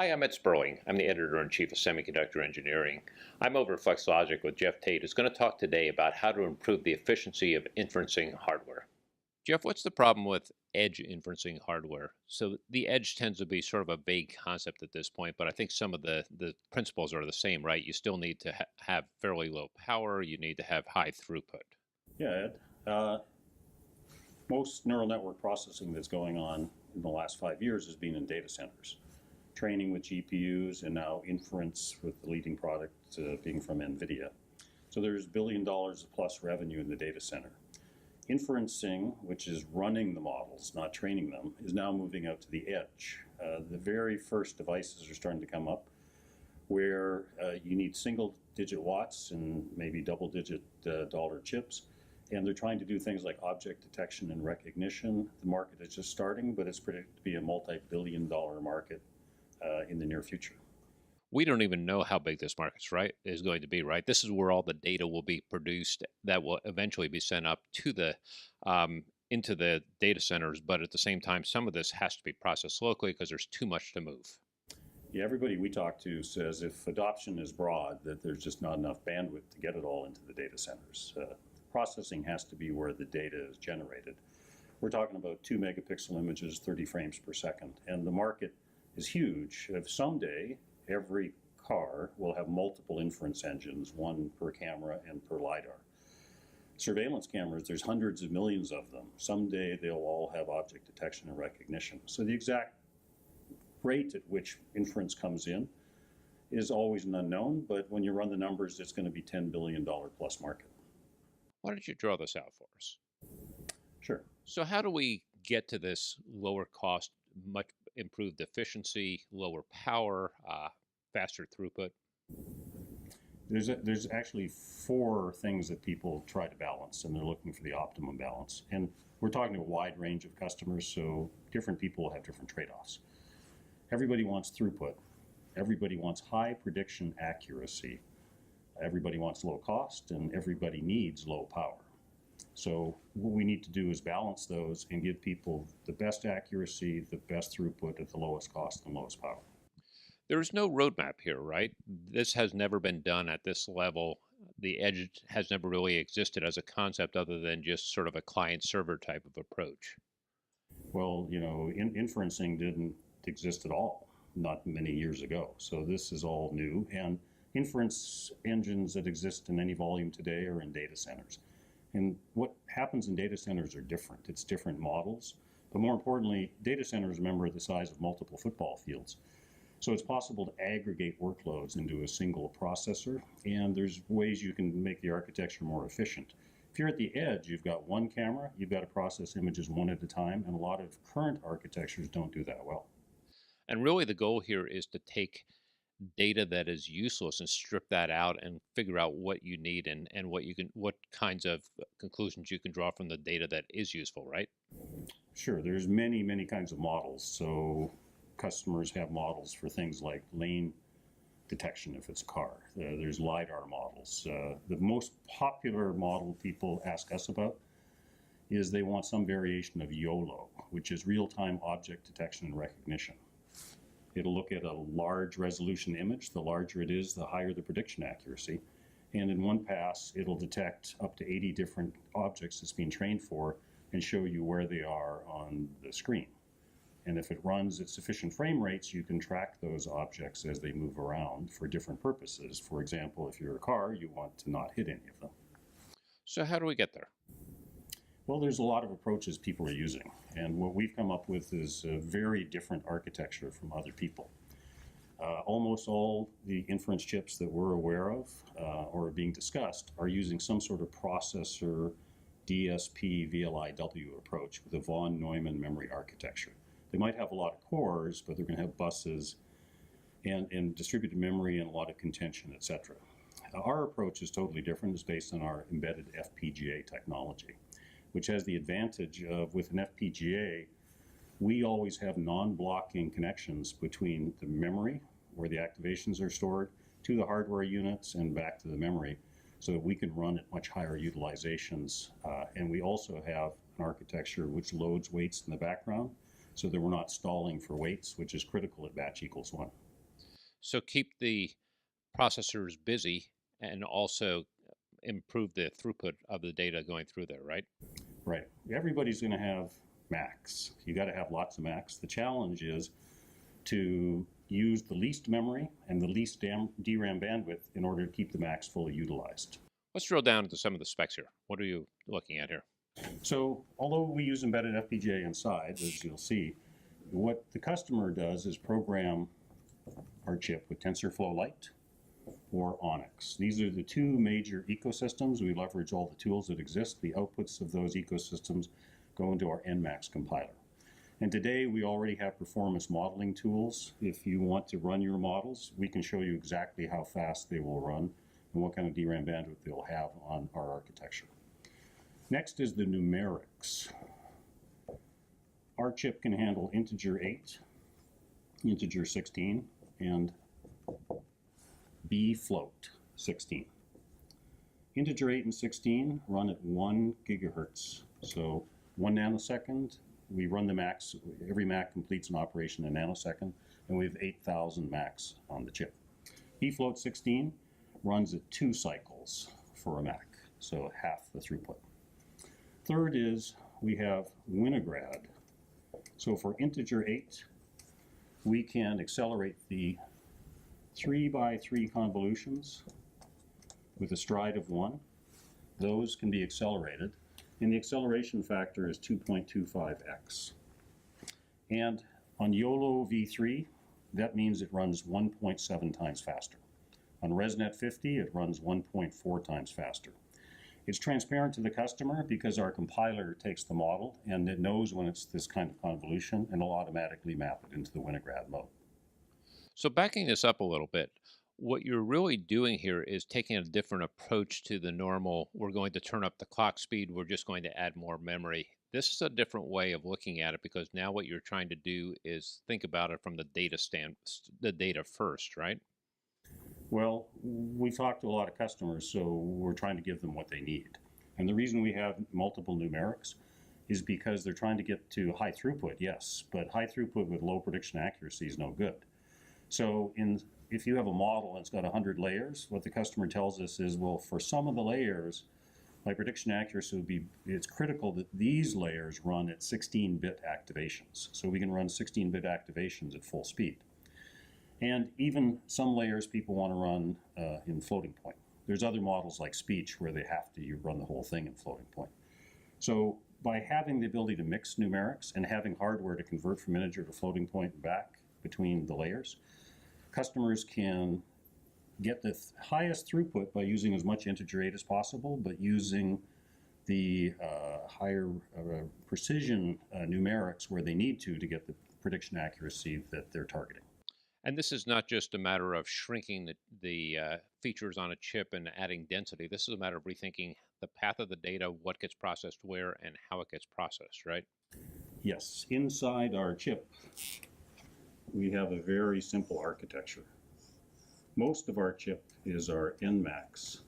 Hi, I'm Ed Sperling. I'm the editor-in-chief of Semiconductor Engineering. I'm over at Flex Logix with Geoff Tate, who's going to talk today about how to improve the efficiency of inferencing hardware. Jeff, what's the problem with edge inferencing hardware? So the edge tends to be sort of a vague concept at this point, but I think some of the principles are the same, right? You still need to have fairly low power. You need to have high throughput. Yeah, Ed. Most neural network processing that's going on in the last 5 years has been in data centers. Training with GPUs and now inference with the leading product being from NVIDIA. So there's $1 billion plus revenue in the data center. Inferencing, which is running the models, not training them, is now moving out to the edge. The very first devices are starting to come up where you need single-digit watts and maybe double-digit dollar chips. And they're trying to do things like object detection and recognition. The market is just starting, but it's predicted to be a multi-billion-dollar market in the near future. We don't even know how big this market's is going to be, right? This is where all the data will be produced that will eventually be sent up to the into the data centers. But at the same time, some of this has to be processed locally because there's too much to move. Yeah, everybody we talk to says if adoption is broad, that there's just not enough bandwidth to get it all into the data centers. Processing has to be where the data is generated. We're talking about 2 megapixel images, 30 frames per second, and the market is huge. If someday every car will have multiple inference engines, one per camera and per LiDAR. Surveillance cameras, there's hundreds of millions of them. Someday they'll all have object detection and recognition. So the exact rate at which inference comes in is always an unknown, but when you run the numbers, it's going to be $10 billion plus market. Why don't you draw this out for us? Sure. So how do we get to this lower cost, much improved efficiency, lower power, faster throughput? There's actually 4 things that people try to balance, and they're looking for the optimum balance. And we're talking to a wide range of customers, so different people have different trade-offs. Everybody wants throughput. Everybody wants high prediction accuracy. Everybody wants low cost, and everybody needs low power. So what we need to do is balance those and give people the best accuracy, the best throughput at the lowest cost and lowest power. There's no roadmap here, right? This has never been done at this level. The edge has never really existed as a concept other than just sort of a client-server type of approach. Well, you know, inferencing didn't exist at all, not many years ago. So this is all new. And inference engines that exist in any volume today are in data centers. And what happens in data centers are different. It's different models. But more importantly, data centers, remember, are the size of multiple football fields. So it's possible to aggregate workloads into a single processor, and there's ways you can make the architecture more efficient. If you're at the edge, you've got one camera, you've got to process images one at a time, and a lot of current architectures don't do that well. And really the goal here is to take data that is useless and strip that out and figure out what you need and what kinds of conclusions you can draw from the data that is useful, right? Sure, there's many kinds of models. So customers have models for things like lane detection if it's a car. There's LiDAR models. The most popular model people ask us about is they want some variation of YOLO, which is real-time object detection and recognition. It'll look at a large resolution image. The larger it is, the higher the prediction accuracy. And in one pass, it'll detect up to 80 different objects it's being trained for and show you where they are on the screen. And if it runs at sufficient frame rates, you can track those objects as they move around for different purposes. For example, if you're a car, you want to not hit any of them. So how do we get there? Well, there's a lot of approaches people are using, and what we've come up with is a very different architecture from other people. Almost all the inference chips that we're aware of or are being discussed are using some sort of processor DSP VLIW approach with a von Neumann memory architecture. They might have a lot of cores, but they're going to have buses and distributed memory and a lot of contention, etc. Our approach is totally different. It's based on our embedded FPGA technology, which has the advantage of, with an FPGA, we always have non-blocking connections between the memory, where the activations are stored, to the hardware units and back to the memory, so that we can run at much higher utilizations. And we also have an architecture which loads weights in the background, so that we're not stalling for weights, which is critical at batch equals 1. So keep the processors busy and also improve the throughput of the data going through there, right? Right. Everybody's going to have Macs. You got to have lots of Macs. The challenge is to use the least memory and the least DRAM bandwidth in order to keep the Macs fully utilized. Let's drill down into some of the specs here. What are you looking at here? So although we use embedded FPGA inside, as you'll see, what the customer does is program our chip with TensorFlow Lite or Onyx. These are the two major ecosystems. We leverage all the tools that exist. The outputs of those ecosystems go into our NMAX compiler. And today we already have performance modeling tools. If you want to run your models, we can show you exactly how fast they will run and what kind of DRAM bandwidth they'll have on our architecture. Next is the numerics. Our chip can handle integer 8, integer 16, and B float 16. Integer 8 and 16 run at 1 gigahertz. So 1 nanosecond, we run the max. Every Mac completes an operation in a nanosecond, and we have 8,000 Macs on the chip. B float 16 runs at 2 cycles for a Mac, so half the throughput. Third is we have Winograd. So for integer 8, we can accelerate the 3 by 3 convolutions with a stride of 1. Those can be accelerated, and the acceleration factor is 2.25x. And on YOLO v3, that means it runs 1.7 times faster. On ResNet 50, it runs 1.4 times faster. It's transparent to the customer because our compiler takes the model and it knows when it's this kind of convolution, and it'll automatically map it into the Winograd mode. So backing this up a little bit, what you're really doing here is taking a different approach to the normal, we're going to turn up the clock speed, we're just going to add more memory. This is a different way of looking at it, because now what you're trying to do is think about it from the data first, right? Well, we talked to a lot of customers, so we're trying to give them what they need. And the reason we have multiple numerics is because they're trying to get to high throughput, yes, but high throughput with low prediction accuracy is no good. So if you have a model and it's got 100 layers, what the customer tells us is, well, for some of the layers, my prediction accuracy would be, it's critical that these layers run at 16-bit activations. So we can run 16-bit activations at full speed. And even some layers people want to run in floating point. There's other models like speech where they have to run the whole thing in floating point. So by having the ability to mix numerics and having hardware to convert from integer to floating point and back between the layers, customers can get the highest throughput by using as much integer 8 as possible, but using the higher precision numerics where they need to get the prediction accuracy that they're targeting. And this is not just a matter of shrinking the features on a chip and adding density. This is a matter of rethinking the path of the data, what gets processed where, and how it gets processed, right? Yes. Inside our chip, we have a very simple architecture. Most of our chip is our NMAX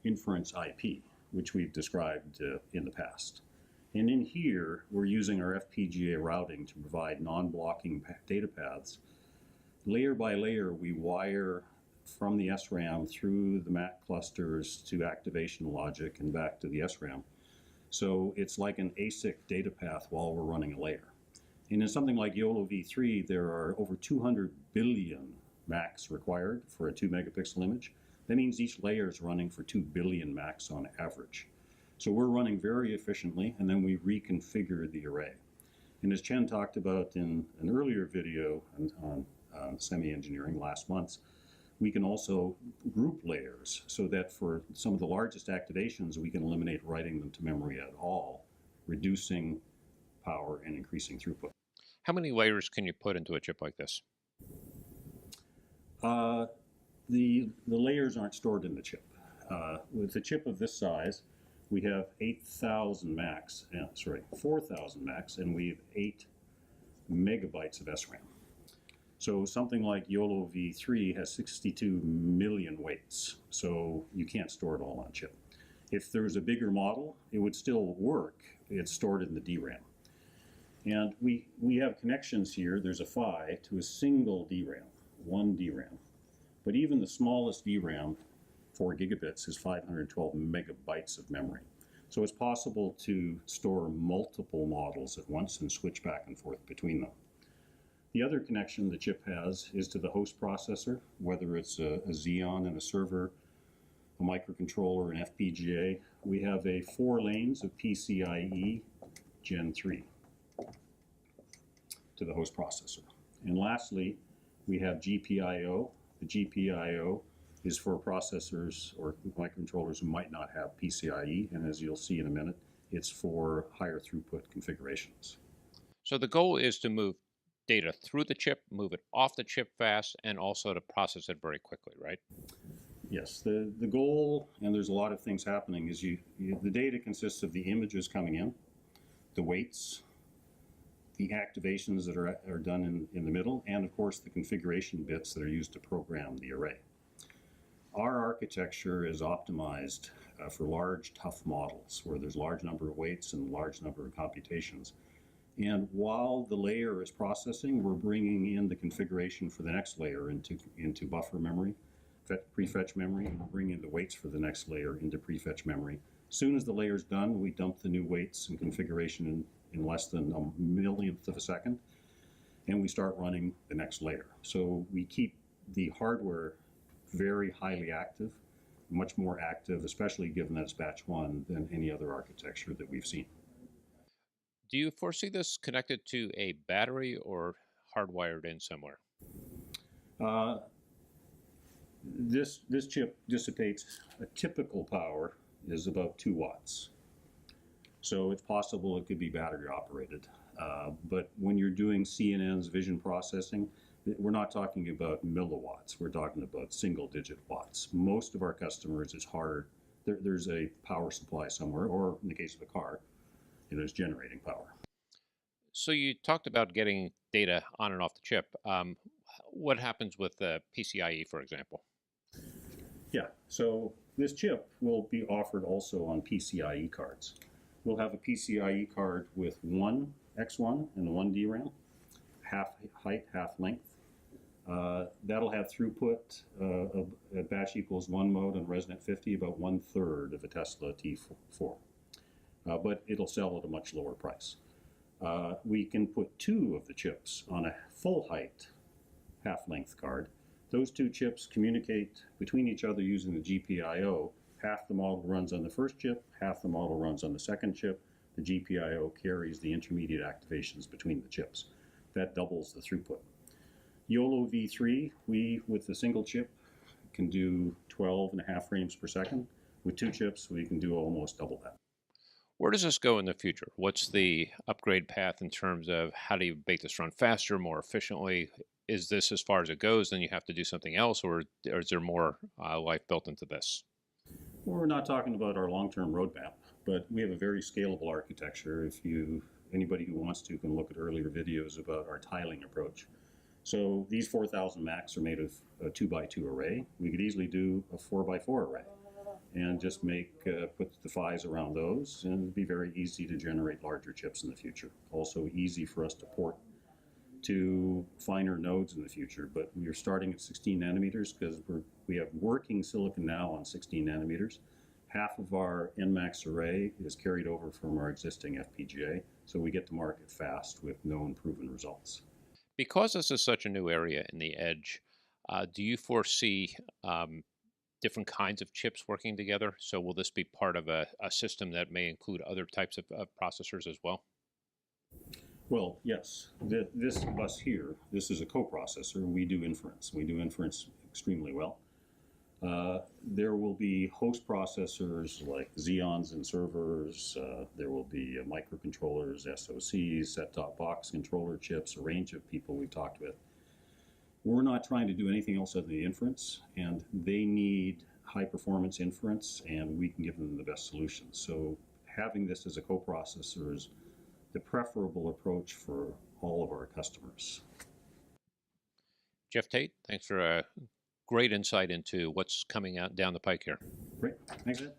inference IP, which we've described in the past. And in here, we're using our FPGA routing to provide non-blocking data paths. Layer by layer, we wire from the SRAM through the MAC clusters to activation logic and back to the SRAM. So it's like an ASIC data path while we're running a layer. And in something like YOLO v3, there are over 200 billion MACs required for a 2 megapixel image. That means each layer is running for 2 billion MACs on average. So we're running very efficiently, and then we reconfigure the array. And as Chen talked about in an earlier video on semi-engineering last month, we can also group layers so that for some of the largest activations, we can eliminate writing them to memory at all, reducing power and increasing throughput. How many layers can you put into a chip like this? The layers aren't stored in the chip. With a chip of this size, we have 8,000 MACs, 4,000 MACs, and we have 8 megabytes of SRAM. So something like YOLO v3 has 62 million weights, so you can't store it all on chip. If there was a bigger model, it would still work. It's stored in the DRAM. And we have connections here. There's a PHY to a single DRAM, one DRAM. But even the smallest DRAM, 4 gigabits, is 512 megabytes of memory. So it's possible to store multiple models at once and switch back and forth between them. The other connection the chip has is to the host processor, whether it's a Xeon and a server, a microcontroller, an FPGA. We have 4 lanes of PCIe Gen 3 to the host processor. And lastly, we have GPIO. The GPIO is for processors or microcontrollers who might not have PCIe, and as you'll see in a minute, it's for higher throughput configurations. So the goal is to move data through the chip, move it off the chip fast, and also to process it very quickly, right? Yes, the goal, and there's a lot of things happening, is the data consists of the images coming in, the weights, the activations that are done in the middle, and of course the configuration bits that are used to program the array. Our architecture is optimized for large, tough models where there's a large number of weights and a large number of computations. And while the layer is processing, we're bringing in the configuration for the next layer into buffer memory, prefetch memory, and we're bringing the weights for the next layer into prefetch memory. As soon as the layer's done, we dump the new weights and configuration in less than a millionth of a second, and we start running the next layer. So we keep the hardware very highly active, much more active, especially given that it's batch 1, than any other architecture that we've seen. Do you foresee this connected to a battery or hardwired in somewhere? This chip dissipates, a typical power is about 2 watts. So it's possible it could be battery operated. But when you're doing CNN's vision processing, we're not talking about milliwatts. We're talking about single-digit watts. Most of our customers, it's hard. There's a power supply somewhere, or in the case of a car, there's generating power. So you talked about getting data on and off the chip. What happens with the PCIe, for example? Yeah, so this chip will be offered also on PCIe cards. We'll have a PCIe card with 1 X1 and 1 DRAM, half height, half length. That'll have throughput of batch equals 1 mode on ResNet 50, about 1/3 of a Tesla T4. But it'll sell at a much lower price. We can put 2 of the chips on a full height, half length card. Those 2 chips communicate between each other using the GPIO. Half the model runs on the first chip, half the model runs on the second chip. The GPIO carries the intermediate activations between the chips. That doubles the throughput. YOLO V3, with the single chip, can do 12.5 frames per second. With 2 chips, we can do almost double that. Where does this go in the future? What's the upgrade path in terms of how do you make this run faster, more efficiently? Is this as far as it goes, then you have to do something else, or is there more life built into this? We're not talking about our long-term roadmap, but we have a very scalable architecture. Anybody who wants to can look at earlier videos about our tiling approach. So these 4000 Macs are made of a 2x2 array. We could easily do a 4x4 array and just put the PHYs around those, and it'd be very easy to generate larger chips in the future. Also easy for us to port to finer nodes in the future, but we are starting at 16 nanometers because we have working silicon now on 16 nanometers. Half of our NMAX array is carried over from our existing FPGA, so we get to market fast with known proven results. Because this is such a new area in the edge, do you foresee different kinds of chips working together? So will this be part of a system that may include other types of processors as well? Well, yes. This bus here, this is a coprocessor. We do inference. We do inference extremely well. There will be host processors like Xeons and servers. There will be microcontrollers, SoCs, set-top box controller chips, a range of people we've talked with. We're not trying to do anything else other than inference, and they need high-performance inference, and we can give them the best solutions. So having this as a coprocessor is the preferable approach for all of our customers. Geoff Tate, thanks for a great insight into what's coming out down the pike here. Great. Thanks, Ed.